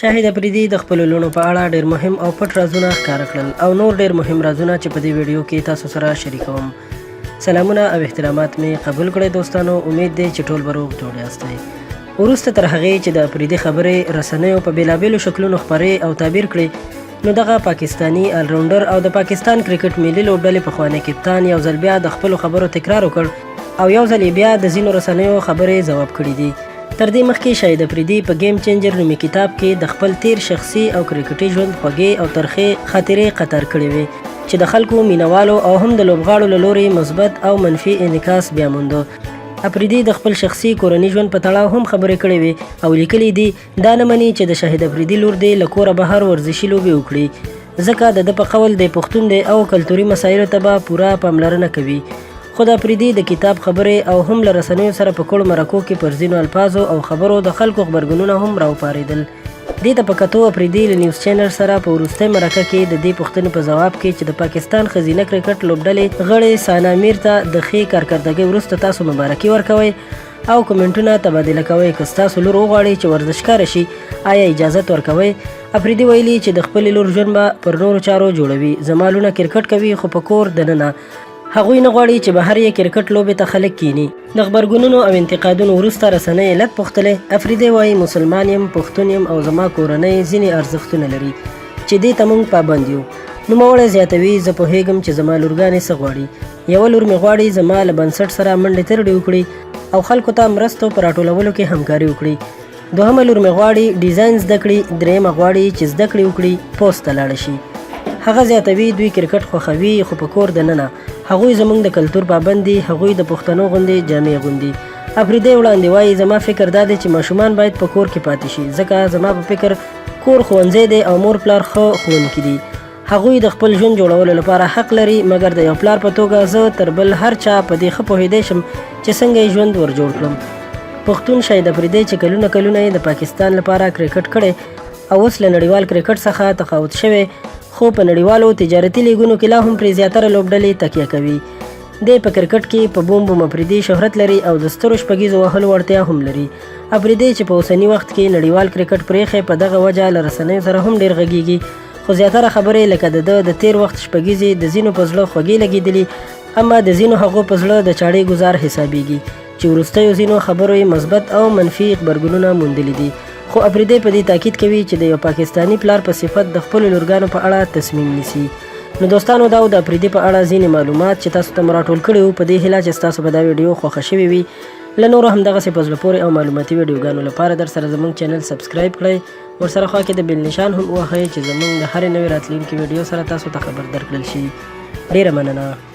شاهد افریدي د خپلو لوڼو په اړه ډېر مهم او پټ رازونه ښکاره کړل او نور ډېر مهم رازونه چې په دې ویډیو کې تاسو سره شریکوم. سلامونه او احترامات مې قبول کړئ دوستانو. امید دی چې ټول به روغ جوړ یاستئ. وروسته تر هغې چې د افریدي خبرې رسنیو په بېلابېلو شکلونو خپرې او تعبیر کړې، نو دغه پاکستاني آلراونډر او د پاکستان کرکټ ملي لوبډلې پخوانی کپتان یو ځل بیا د خپلو خبرو تکرار وکړ او یو ځل بیا د ځینو رسنیو خبرې ځواب کړي دي. تر دې مخکې شاهد افریدي په گیم چینجر نومي کتاب کې د خپل تیر شخصي او کرکټي ژوند خوږې او ترخې خاطرې قطار کړې وې چې د خلکو مینوالو او هم د لوبغاړو له لورې مثبت او منفي انعکاس بیا موندو. افریدي د خپل شخصي کورني ژوند په تړاو هم خبرې کړې وې او لیکلي دي دا نه مني چې د شاهد افریدي لور دی له کوره بهر ورزشي لوبې وکړي، ځکه د ده په قول دی پښتون دی او کلتوري مسایلو ته به پوره پاملرنه کوي. خو د افریدي د کتاب خبرې او هم له رسنیو سره په کړو مرکو کې پر ځینو الفاظو او خبرو د خلکو غبرګونونه هم راوپارېدل. دې ته په کتو افریدي له نیوز چینل سره په وروستۍ مرکه کې د دې پوښتنې په ځواب کې چې د پاکستان ښځینه کرکټ لوبډلې غړې ثانا میر ته د ښې کارکردګۍ وروسته تاسو مبارکي ورکوئ او کومنټونه تبادله کوئ. که ستاسو لور وغواړي چې ورزشکاره شي آیا اجازت ورکوئ؟ افریدي ویلي چې د خپلې لور ژوند به پر نورو چارو جوړوي. زما لونه کرکټ کوي خو په کور دننه هغوی نه غواړي چې بهر یې کرکټ لوبې ته خلک کیني. د غبرګونونو او انتقادونو وروسته رسنۍ علت پوښتلی. افریدي وایي مسلمان یم، پښتون یم او زما کورنۍ ځینې ارزښتونه لري چې دې ته موږ پابند یو. نوموړی زیاتوي زه پوهیږم چې زما لورګانې څه غواړي. یوه لور مې غواړي زما له بنسټ سره منډې ترډې وکړي او خلکو ته مرستو په راټولولو کې همکاري وکړي. دوهمه لور مې غواړي ډیزاین زده کړي. درېیمه غواړي چې زده کړې وکړي پوسټ ته لاړه شي. هغه زیاتوي دوی کرکټ خوښوي خو په کور دننه هغوی زموږ د کلتور پابند دي، هغوی د پښتنو غوندې جامې اغوندي. افریدي وړاندې وایي زما فکر دا دی چې ماشومان باید په کور کې پاتې شي، ځکه زما په فکر کور ښوونځی دی او مور پلار ښه ښوونکي دي. هغوی د خپل ژوند جوړولو لپاره حق لري، مګر د یو پلار په توګه زه تر بل هر چا په دې ښه پوهېدی شم چې څنګه یې ژوند ور جوړ کړم. پښتون شاهد افریدي چې کلونه کلونه یې د پاکستان لپاره کرکټ کړی او اوس له نړیوال کرکټ څخه تقاعد شوی، خو په نړیوالو تجارتي لیګونو کې لا هم پرې زیاتره لوبډلې تکیه کوي. دی په کرکټ کې په بوم بوم افریدي شهرت لري او د سترو شپږیزو وهلو وړتیا هم لري. افریدي چې په اوسني وخت کې نړیوال کرکټ پرېښی په دغه وجه له رسنیو سره هم ډېر غږیږي، خو زیاتره خبرې لکه د ده د تیر وخت شپږیزې د ځینو په زړه خوږې لګېدلي، اما د ځینو هغو په زړه د چاړې ګزار حسابیږي چې وروستیو ځینو خبرو یې مثبت او منفي غبرګونونه موندلي دي. خو افریدي په دې تاکید کوي چې د یو پاکستاني پلار په صفت د خپلو لورګانو په اړه تصمیم نیسي. نو دوستانو دا د افریدي په اړه ځینې معلومات چې تاسو ته مو راټول کړي وو، په دې هیله چې ستاسو به دا ویډیو خوښه شوې وي. له نورو همدغسې په زړه پورې او معلوماتي ویډیوګانو لپاره در سره زموږ چینل سبسکرایب کړئ، ورسره خوا کې د بیل نشان هم ووهئ چې زموږ د هرې نوې راتلونکې ویډیو سره تاسو ته خبر درکړل شي. ډېره مننه.